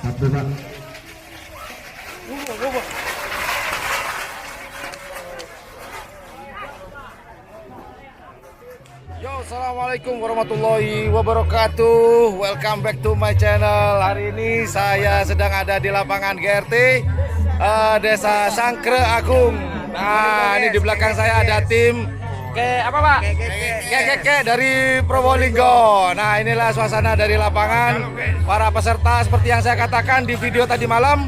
Satu Pak. Yo, assalamualaikum warahmatullahi wabarakatuh. Welcome back to my channel. Hari ini saya sedang ada di lapangan GRT Desa Sangkre Agung. Nah, ini di belakang saya ada tim apa Pak? Keke dari Probolinggo. Nah, inilah suasana dari lapangan. Para peserta seperti yang saya katakan di video tadi malam,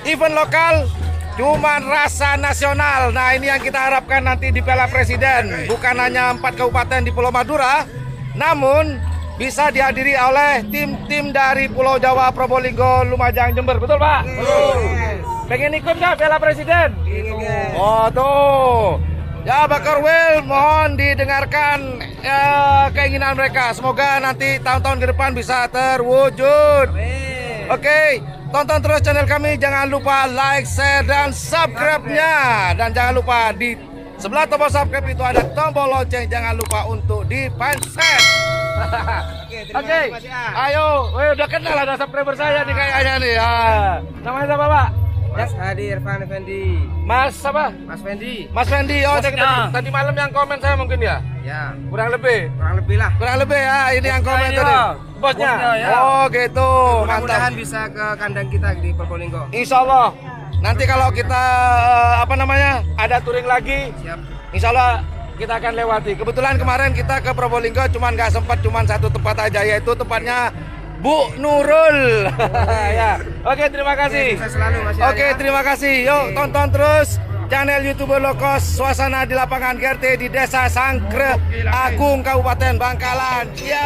event lokal cuman rasa nasional. Nah, ini yang kita harapkan nanti di Piala Presiden. Bukan hanya 4 kabupaten di Pulau Madura, namun bisa dihadiri oleh tim-tim dari Pulau Jawa, Probolinggo, Lumajang, Jember. Betul Pak? Betul. Pengen ikut nggak Piala Presiden? Oh tuh. Ya Bakar Will, mohon didengarkan keinginan mereka. Semoga nanti tahun-tahun ke depan bisa terwujud. Oke. Tonton terus channel kami, jangan lupa like, share, dan subscribe-nya. Dan jangan lupa di sebelah tombol subscribe itu ada tombol lonceng, jangan lupa untuk dipencet. Oke, ayo, udah kenal ada subscriber saya nih kayaknya nih. Ya. Namanya siapa Pak? Mas Hadi Irfan Effendi. Mas apa? Mas Fendi. Mas Fendi, oh tadi malam yang komen saya mungkin ya? Ya, Kurang lebih lah. Kurang lebih ya, ini yang komen ini tadi. loh. Bosnya? Ya. Oh gitu, Mudah-mudahan mantap. bisa ke kandang kita di Probolinggo. Insya Allah nanti kalau kita ada touring lagi, Siap. insya Allah kita akan lewati. Kebetulan kemarin kita ke Probolinggo cuman nggak sempat, cuman satu tempat aja, yaitu tempatnya Bu Nurul. Ya. Oke, terima kasih. Sukses selalu Mas. Oke, terima kasih. Yuk tonton terus channel YouTuber Lokos, suasana di lapangan GRT di Desa Sangkre Agung, Kabupaten Bangkalan. Yo.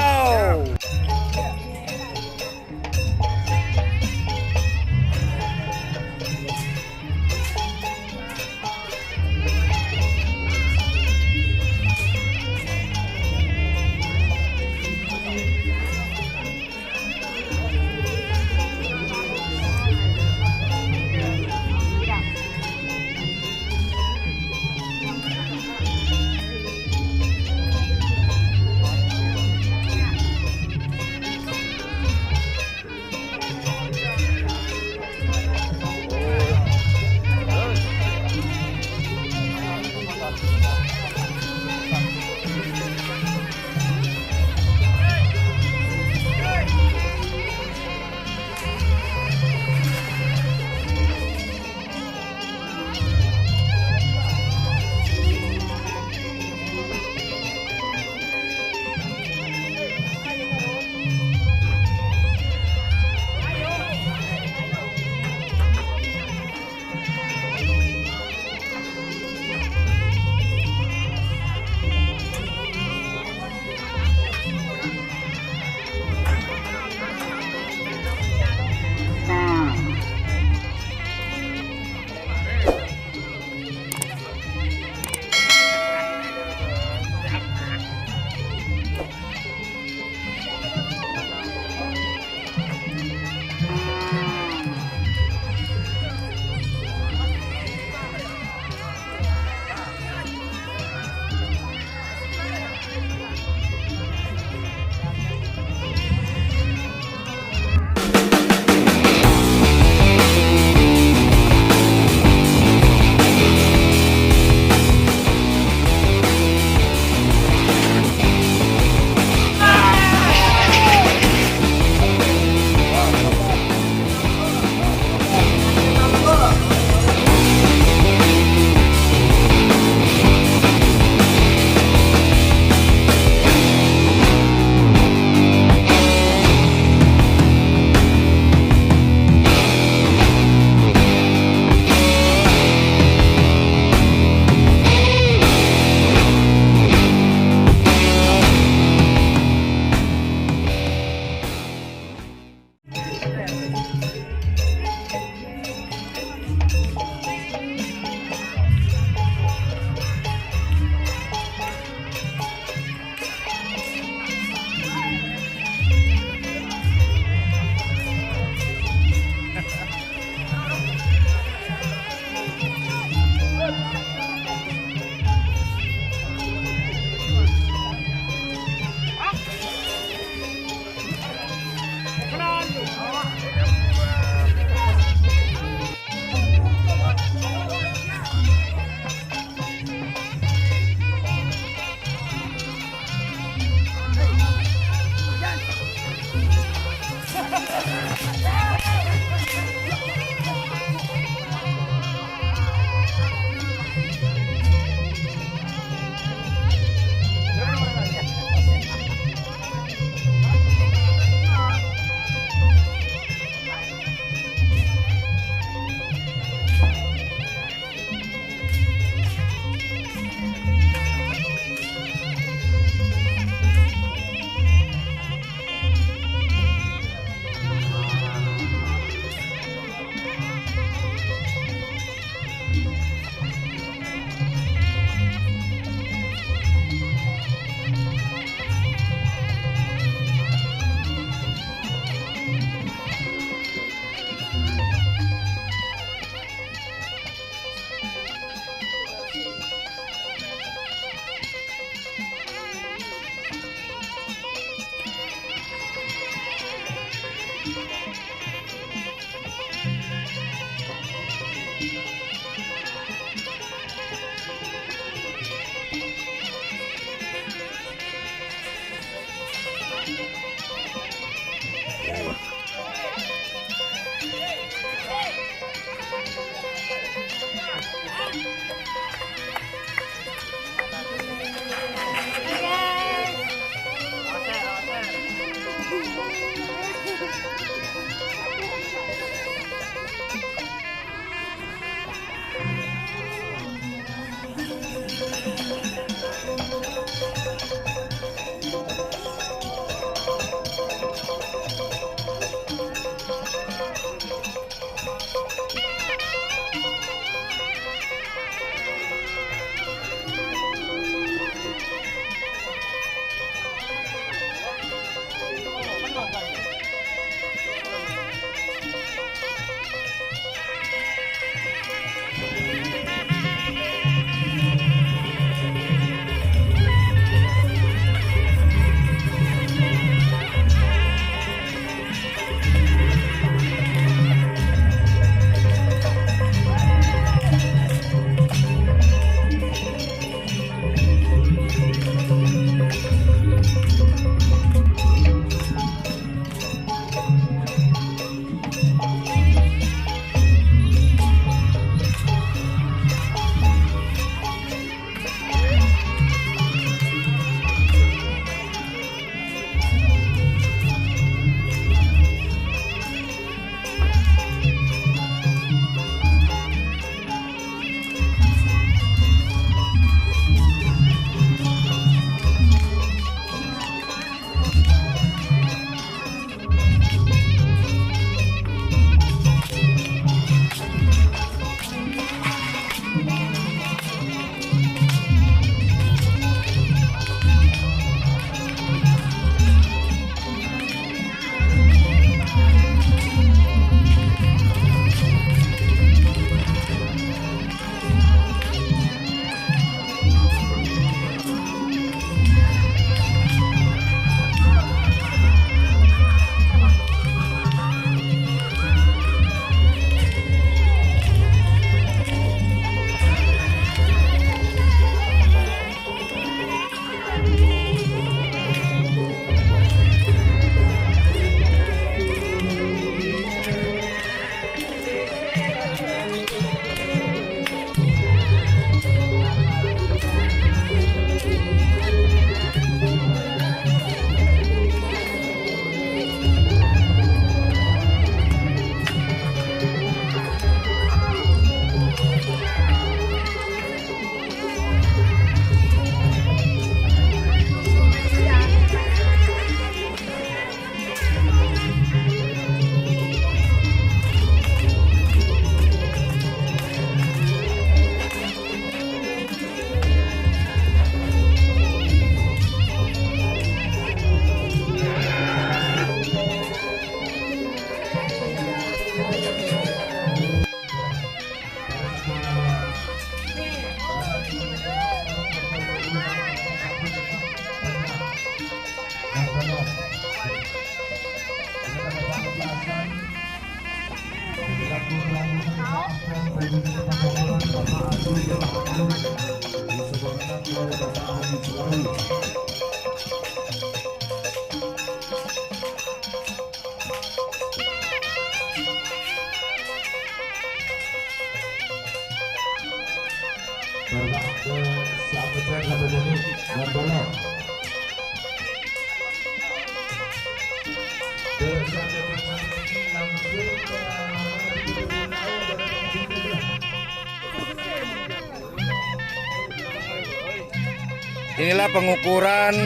Inilah pengukuran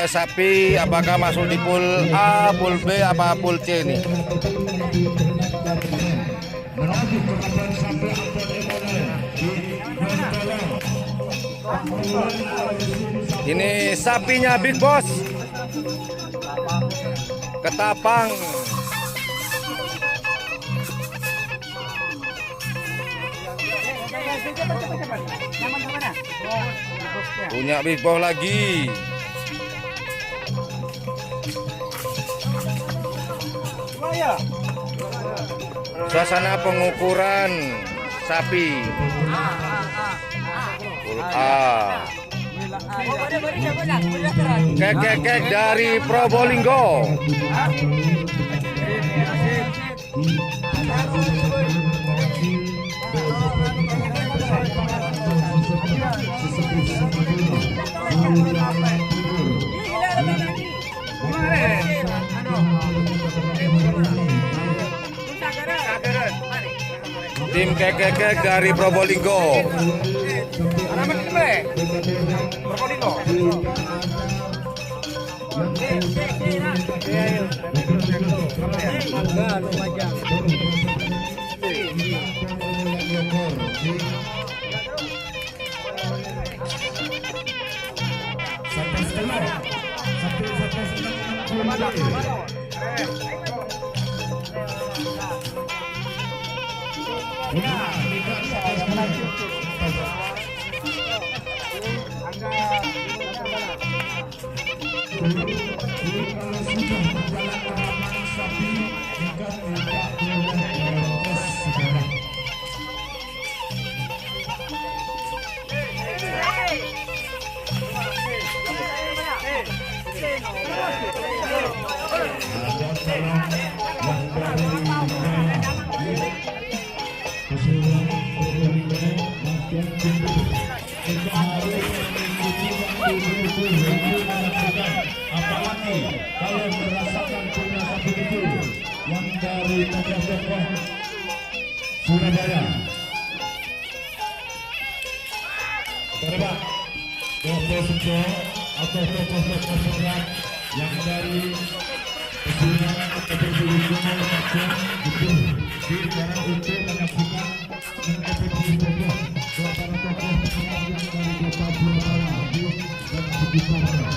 sapi apakah masuk di pool A, pool B, apa pool C ini. Ini sapinya Big Boss Ketapang. Punya Big Boss lagi. Suasana pengukuran sapi pool A. Kek dari Probolinggo. Tim kek dari Probolinggo. Apalagi kalau merasakan punya sapi itu yang dari tokoh-tokoh Surabaya. Coba tokoh-tokoh atau tokoh-tokoh Surabaya yang dari kesulitan atau kesulitan macam itu di cara untuk menyaksikan mengikuti tokoh para tokoh yang dari kota Surabaya dan sekitarnya.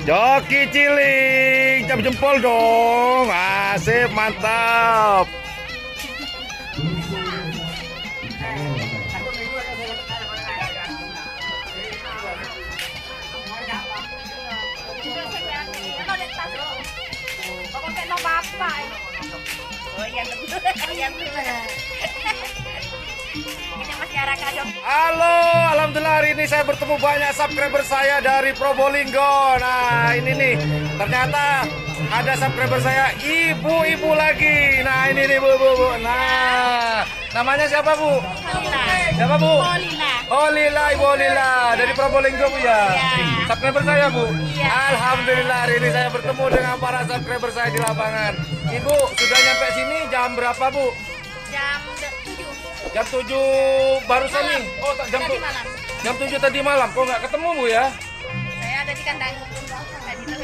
Joki cilik, jam jempol dong. Asik, mantap. Halo, alhamdulillah hari ini saya bertemu banyak subscriber saya dari Probolinggo. Nah ini nih, ternyata ada subscriber saya ibu-ibu lagi. Nah ini nih bu. Nah namanya siapa bu? Lila. Siapa bu? Oh Lila. Oh Lila, Ibu Lila dari Probolinggo bu ya. Iya. Subscriber saya bu. Iya. Alhamdulillah hari ini saya bertemu dengan para subscriber saya di lapangan. Ibu sudah nyampe sini jam berapa bu? Jam 7. Jam 7 barusan nih. Oh jam Tadi malam. Jam 7 tadi malam. Kok nggak ketemu bu ya? Saya ada di kandang.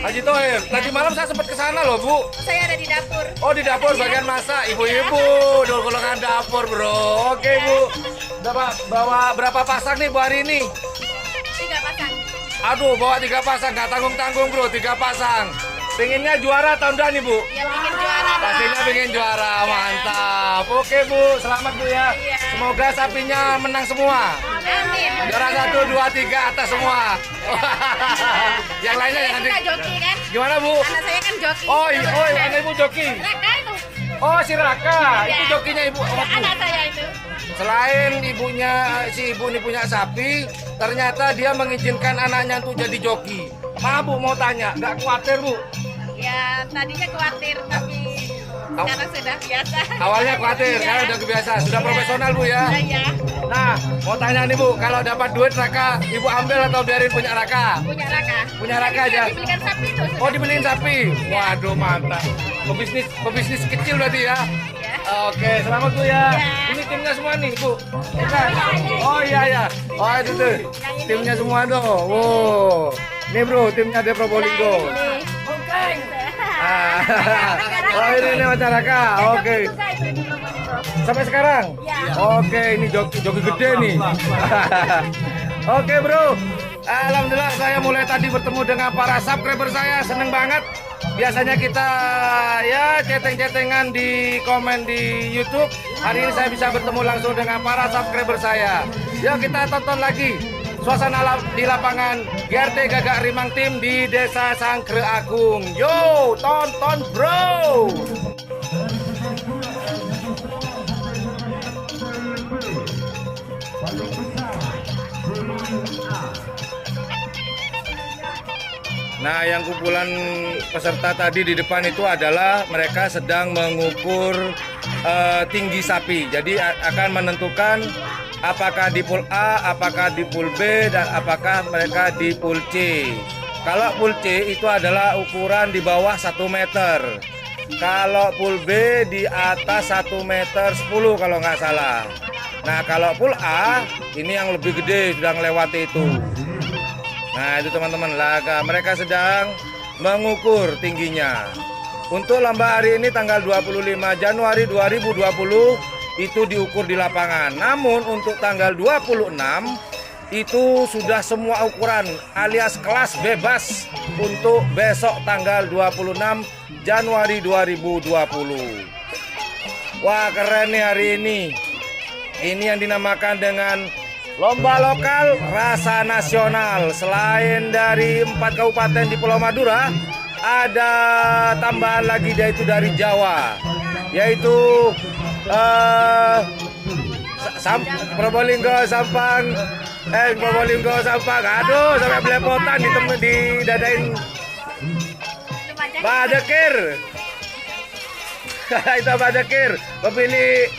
Haji Tohir. Tadi malam saya sempat ke sana loh bu. Saya ada di dapur. Oh di dapur bagian masak. Ibu-ibu dulu golongan dapur bro. Oke bu. Bawa berapa pasang nih bu hari ini? 3 pasang. Aduh bawa 3 pasang. Nggak tanggung-tanggung bro. 3 pasang. Pengennya juara tahun depan nih Bu? Ya bikin juara. Pastinya pengen juara, mantap. Oke Bu, selamat Bu ya. Iya. Semoga sapinya menang semua. Amin. Juara 1, 2, 3 atas semua. Yang lainnya Saya yang nanti. suka joki kan? Gimana Bu? Anak saya kan joki. Oh, anak Ibu joki. Raka itu. Oh, si Raka. Iya. Itu jokinya Ibu. Oh, Bu. Anak saya itu. Selain ibunya, si ibu ini punya sapi, ternyata dia mengizinkan anaknya untuk jadi joki. Maaf Bu, mau tanya, nggak khawatir Bu? Ya tadinya khawatir tapi sekarang sudah biasa. Awalnya khawatir, Iya. karena udah kebiasa, sudah profesional Bu ya. Iya. Nah, mau tanya nih Bu, kalau dapat duit Raka, Ibu ambil atau biarin punya Raka? Punya Raka. Punya Raka aja. Dibelikan sapi itu. Oh, dibeliin sapi? Waduh, mantap. Pebisnis kecil berarti ya? Ya. Oke, selamat Bu ya. Ya. Ini timnya semua nih Bu. Bukan? Oh iya. Oh itu tuh, timnya semua tuh. Wow. Nih Bro, timnya dari Probolinggo. Ah. Oh ini masyarakat. Oke. Sampai sekarang? Oke, ini joki gede nih. Oke Bro. Alhamdulillah saya mulai tadi bertemu dengan para subscriber saya, seneng banget. Biasanya kita ya chatting-chattingan di komen di YouTube. Hari ini saya bisa bertemu langsung dengan para subscriber saya. Yuk kita tonton lagi suasana di lapangan GRT Gagak Rimang Tim di Desa Sangkre Agung. Yo, tonton Bro. Nah, yang kumpulan peserta tadi di depan itu adalah mereka sedang mengukur tinggi sapi. Jadi akan menentukan apakah di pool A, apakah di pool B, dan apakah mereka di pool C. Kalau pool C itu adalah ukuran di bawah 1 meter. Kalau pool B di atas 1 meter 10 kalau nggak salah. Nah, kalau pool A ini yang lebih gede, sudah melewati itu. Nah itu teman-teman, laga mereka sedang mengukur tingginya. Untuk lomba hari ini tanggal 25 Januari 2020 itu diukur di lapangan. Namun untuk tanggal 26 itu sudah semua ukuran alias kelas bebas untuk besok tanggal 26 Januari 2020. Wah keren nih hari ini. Ini yang dinamakan dengan Lomba Lokal Rasa Nasional. Selain dari 4 kabupaten di Pulau Madura, ada tambahan lagi yaitu dari Jawa, yaitu Probolinggo Sampang, Probolinggo Sampang. Aduh, sampai belepotan didadain Badekir. Itu Badekir, pemilih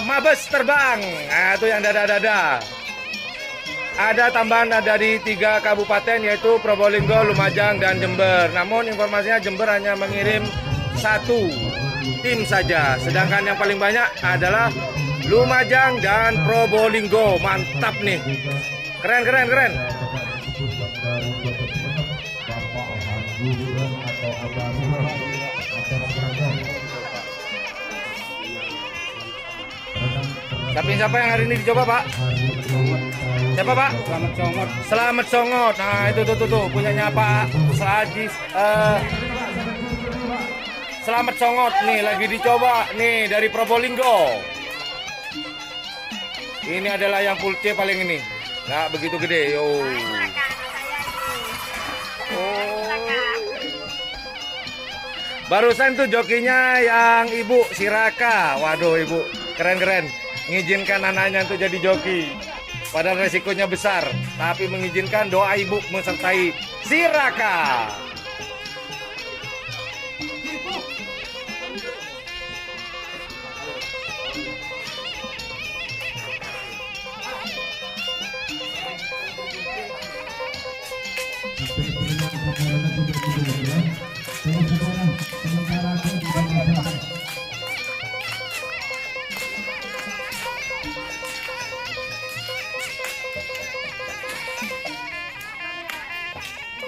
Mabes terbang. Nah, itu yang dada-dada. Ada tambahan dari 3 kabupaten yaitu Probolinggo, Lumajang, dan Jember. Namun informasinya Jember hanya mengirim 1 tim saja. Sedangkan yang paling banyak adalah Lumajang dan Probolinggo. Mantap nih. Keren. Tapi siapa yang hari ini dicoba Pak? Siapa Pak? Selamat Songot. Nah itu tuh punyanya Pak Selajis. Selamat Songot nih lagi dicoba nih dari Probolinggo. Ini adalah yang full C paling ini. Nggak begitu gede. Yo. Barusan tuh jokinya yang Ibu si Raka. Waduh Ibu keren. Mengizinkan anaknya untuk jadi joki. Padahal resikonya besar, tapi mengizinkan doa ibu menyertai si Raka.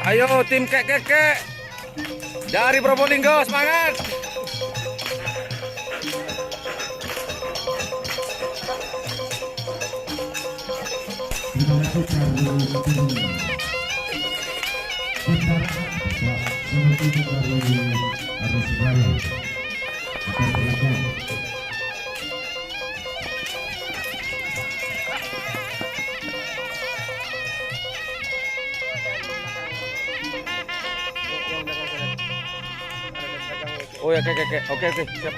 Ayo tim kek dari Probolinggo, semangat! tim dari Arus Raya akan berlaga. Oh ya, oke, siap.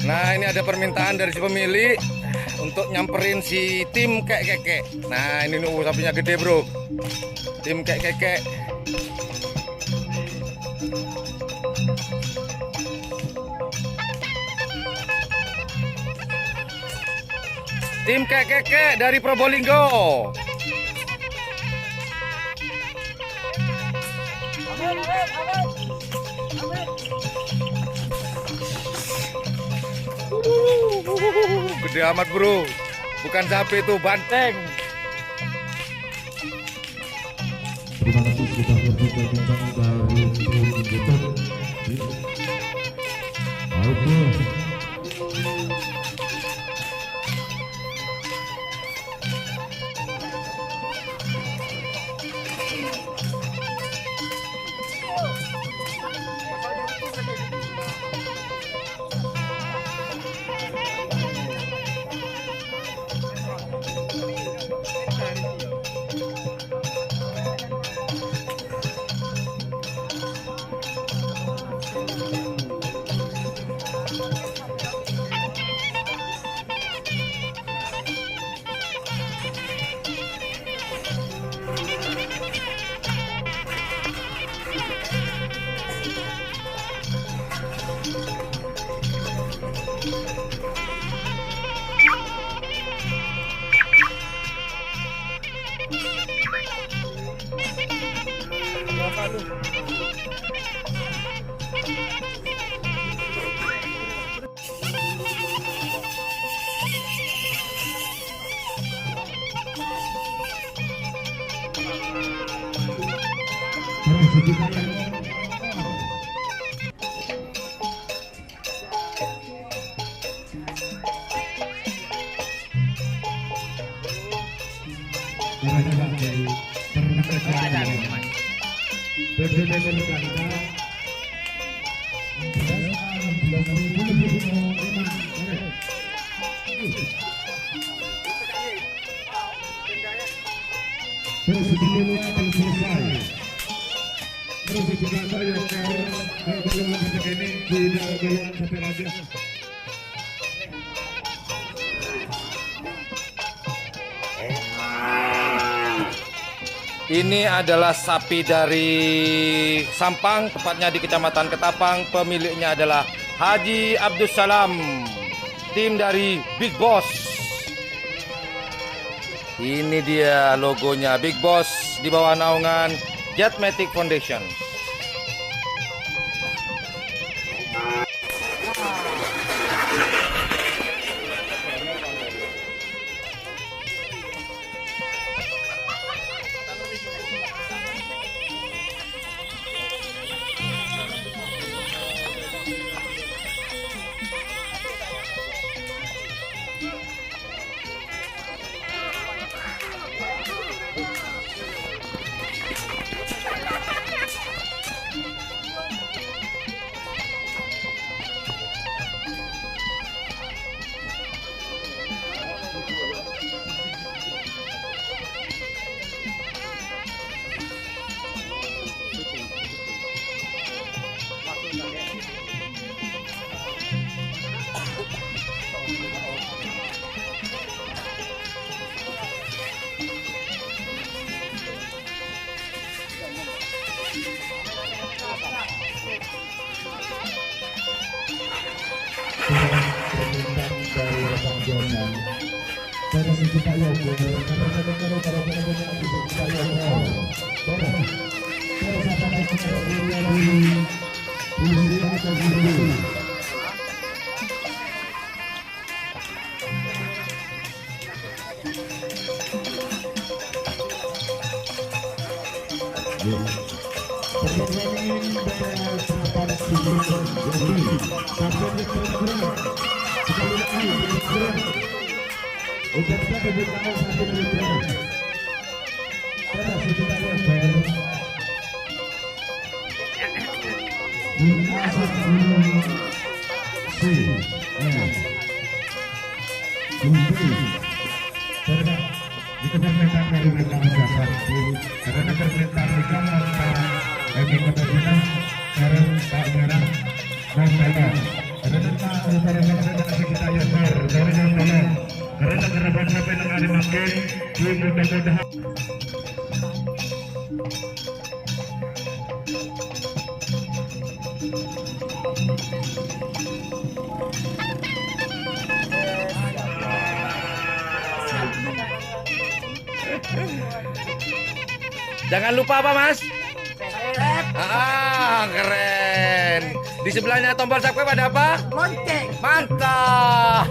Nah, ini ada permintaan dari si pemilik untuk nyamperin si tim kek. Nah, ini sapinya gede, bro. Tim kek. Tim kek dari Probolinggo. Gede amat, bro. Bukan sapi itu, banteng. Terima kasih sudah berbicara tentang dari Probolinggo. Oke. Ini adalah sapi dari Sampang, tepatnya di Kecamatan Ketapang. Pemiliknya adalah Haji Abdus Salam, tim dari Big Boss. Ini dia logonya Big Boss di bawah naungan Jetmatic Foundation. Ucapkan tepuk tangan satu menit berapa? Terus kita lihat bayar. Asal si Terima diperintahkan dari belakang jalan karena perintah mereka bagi kota Bina sekarang tak menyerang dan tolong karena para kita ya sir dari yang tolong karena kerabat sampai dengan hari makin di mudah-mudahan Jangan lupa apa Mas? Keren. Di sebelahnya tombol subscribe ada apa? Lonceng. Mantap.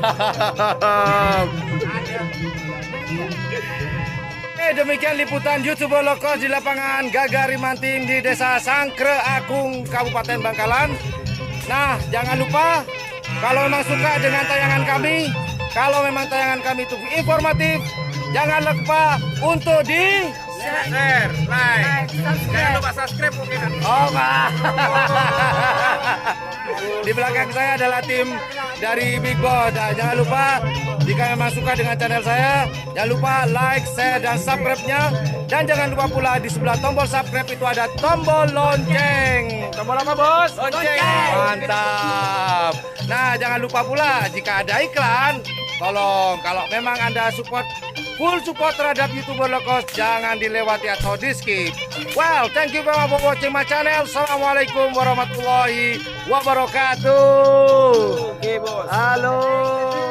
Oke, demikian liputan YouTuber lokal di lapangan Gagari Manting di Desa Sangkre Agung, Kabupaten Bangkalan. Nah, jangan lupa kalau memang suka dengan tayangan kami, kalau memang tayangan kami itu informatif, jangan lupa untuk di Share, like, jangan lupa subscribe mungkin. Oh enggak. Di belakang saya adalah tim dari Big Boss. Nah, jangan lupa jika memang suka dengan channel saya, jangan lupa like, share, dan subscribe-nya. Dan jangan lupa pula di sebelah tombol subscribe itu ada tombol lonceng. Tombol apa bos? Lonceng. Mantap. Nah jangan lupa pula jika ada iklan, tolong kalau memang Anda full support terhadap YouTuber low cost, jangan dilewati atau di skip. Well, thank you very much for watching my channel. Assalamualaikum warahmatullahi wabarakatuh. Oke, bos. Halo.